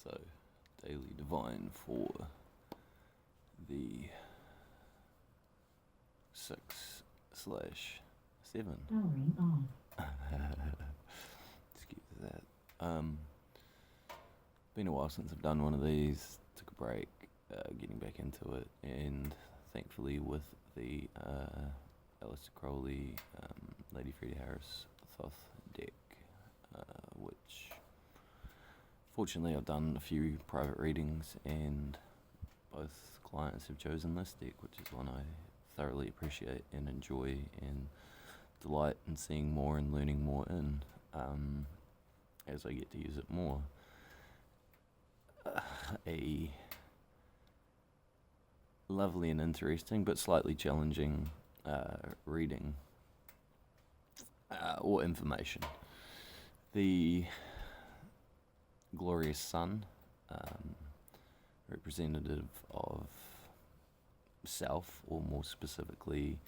So, Daily Divine for the 6/7. Powering off. Excuse that. Been a while since I've done one of these. Took a break, getting back into it, and thankfully with the Alistair Crowley, Lady Freddie Harris Thoth Deck, which fortunately I've done a few private readings, and both clients have chosen this deck, which is one I thoroughly appreciate and enjoy and delight in seeing more and learning more in, as I get to use it more. A lovely and interesting but slightly challenging reading or information. The glorious sun, representative of self, or more specifically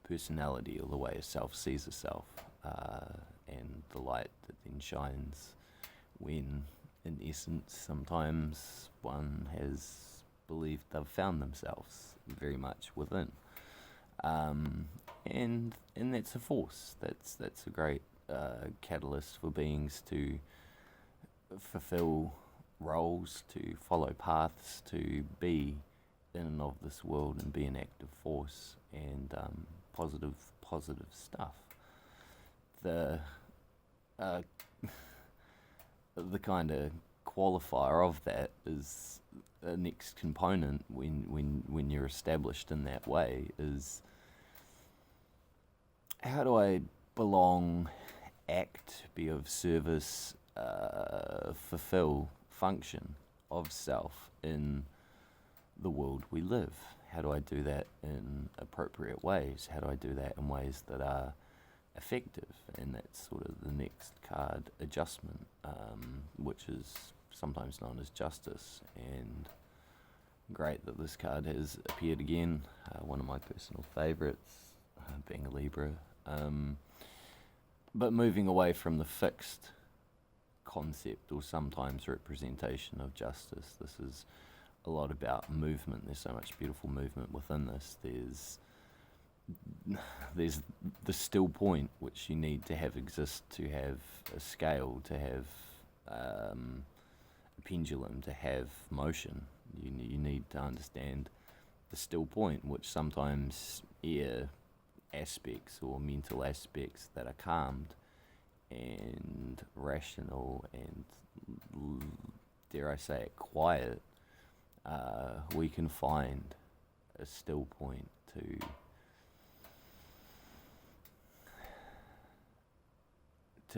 personality, or the way a self sees a self, and the light that then shines when, in essence, sometimes one has believed they've found themselves very much within. And that's a force. That's a great catalyst for beings to fulfill roles, to follow paths, to be in and of this world and be an active force, and positive stuff. The kind of qualifier of that is a next component when you're established in that way is, how do I belong, act, be of service, fulfill, function of self in the world we live? How do I do that in appropriate ways? How do I do that in ways that are effective? And that's sort of the next card, adjustment, which is sometimes known as justice. And great that this card has appeared again, one of my personal favourites, being a Libra. But moving away from the fixed concept or sometimes representation of justice, this is a lot about movement. There's so much beautiful movement within this. There's the still point, which you need to have exist to have a scale, to have a pendulum, to have motion. You need to understand the still point, which sometimes air aspects or mental aspects that are calmed and rational and, dare I say it, quiet, we can find a still point to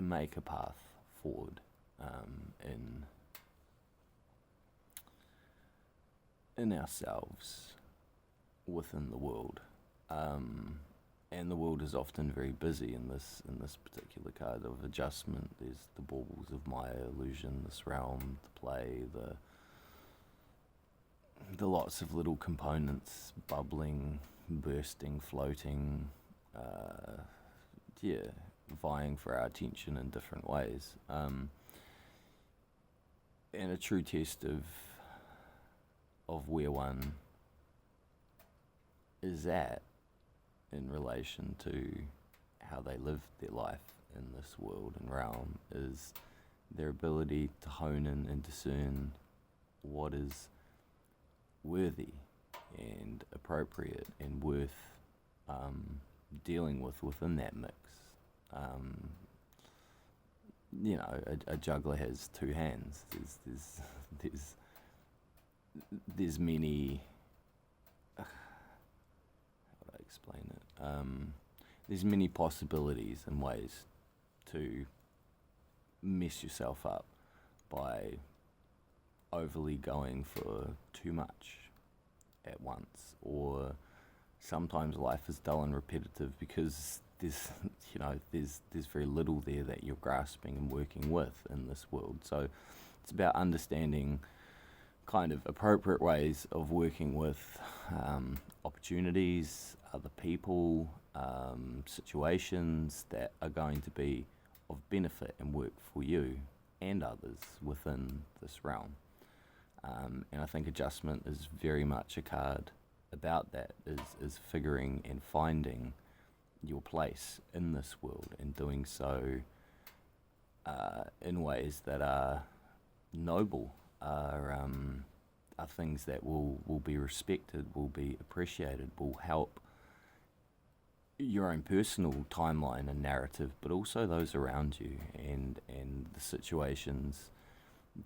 make a path forward in ourselves, within the world. And the world is often very busy in this particular card of adjustment. There's the baubles of Maya, illusion, this realm, the play, the lots of little components bubbling, bursting, floating, vying for our attention in different ways. And a true test of where one is at in relation to how they live their life in this world and realm is their ability to hone in and discern what is worthy and appropriate and worth dealing with within that mix. A juggler has two hands. There's many. How do I explain it? There's many possibilities and ways to mess yourself up by overly going for too much at once, or sometimes life is dull and repetitive because there's very little there that you're grasping and working with in this world. So it's about understanding kind of appropriate ways of working with opportunities, other people, situations that are going to be of benefit and work for you and others within this realm. And I think adjustment is very much a card about that, is figuring and finding your place in this world, and doing so in ways that are noble, are things that will be respected, will be appreciated, will help your own personal timeline and narrative, but also those around you, and the situations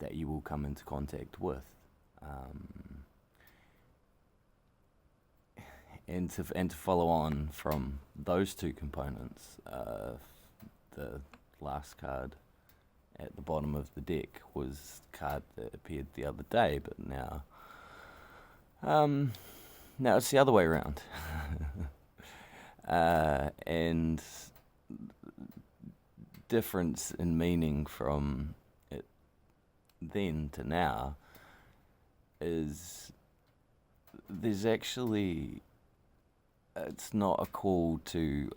that you will come into contact with. And to follow on from those two components, the last card at the bottom of the deck was the card that appeared the other day, but now it's the other way around. And difference in meaning from it then to now is there's actually, it's not a call to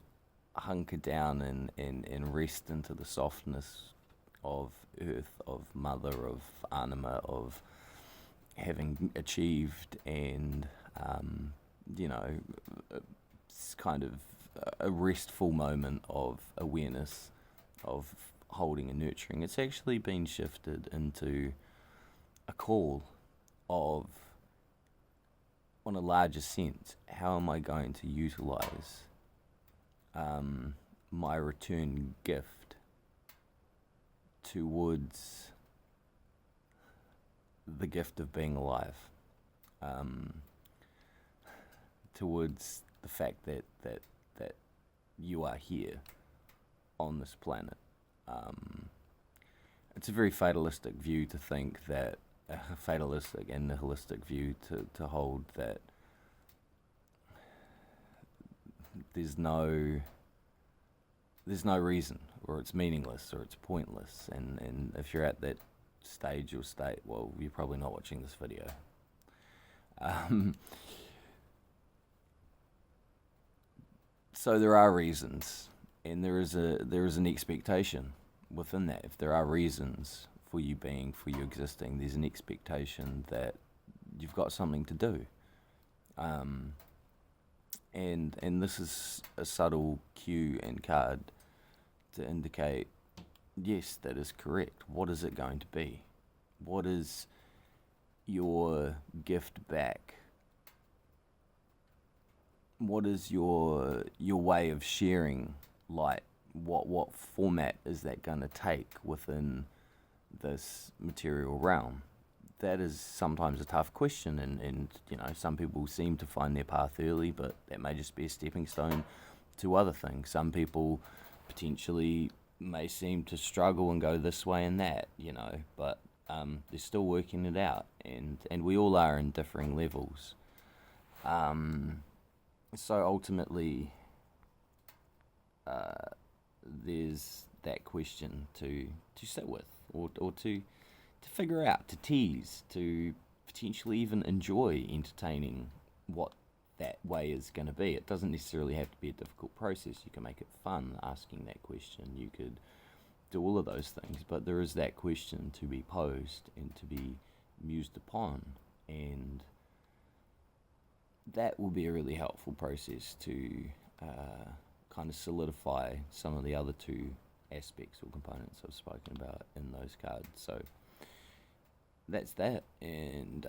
hunker down and rest into the softness of earth, of mother, of anima, of having achieved, and it's kind of a restful moment of awareness, of holding and nurturing. It's actually been shifted into a call of, on a larger sense, how am I going to utilize my return gift towards the gift of being alive, towards the fact that you are here on this planet. It's a very fatalistic view to think that, fatalistic and nihilistic view to hold that there's no reason, or it's meaningless, or it's pointless, and if you're at that stage or state, well, you're probably not watching this video. So there are reasons, and there is an expectation within that. If there are reasons for you being, for you existing, there's an expectation that you've got something to do. And this is a subtle cue and card to indicate, yes, that is correct. What is it going to be? What is your gift back? What is your way of sharing light? What format is that going to take within this material realm? That is sometimes a tough question, and some people seem to find their path early, but that may just be a stepping stone to other things. Some people potentially may seem to struggle and go this way and that, but they're still working it out, and we all are in differing levels. So ultimately, there's that question to sit with, or to figure out, to tease, to potentially even enjoy entertaining what that way is going to be. It doesn't necessarily have to be a difficult process. You can make it fun asking that question. You could do all of those things, but there is that question to be posed and to be mused upon, and that will be a really helpful process to kind of solidify some of the other two aspects or components I've spoken about in those cards. So that's that, and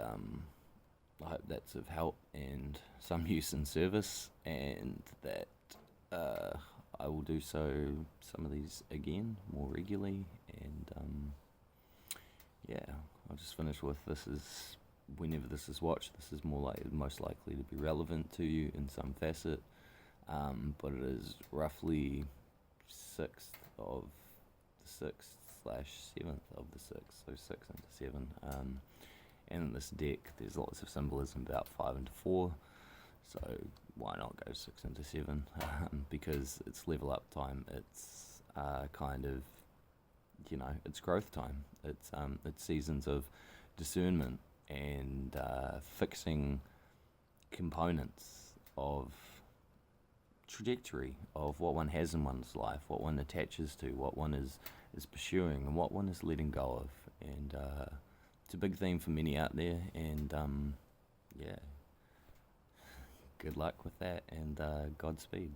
I hope that's of help and some use and service, and that I will do some of these again more regularly, and I'll just finish with, this is, whenever this is watched, this is most likely to be relevant to you in some facet, but it is roughly 6th of the 6th / 7th of the 6th, so 6 into 7, and in this deck there's lots of symbolism about 5 into 4, so why not go 6 into 7, because it's level up time, it's kind of, it's growth time, it's seasons of discernment, and fixing components of trajectory of what one has in one's life, what one attaches to, what one is pursuing, and what one is letting go of, and it's a big theme for many out there, and yeah, good luck with that, and Godspeed.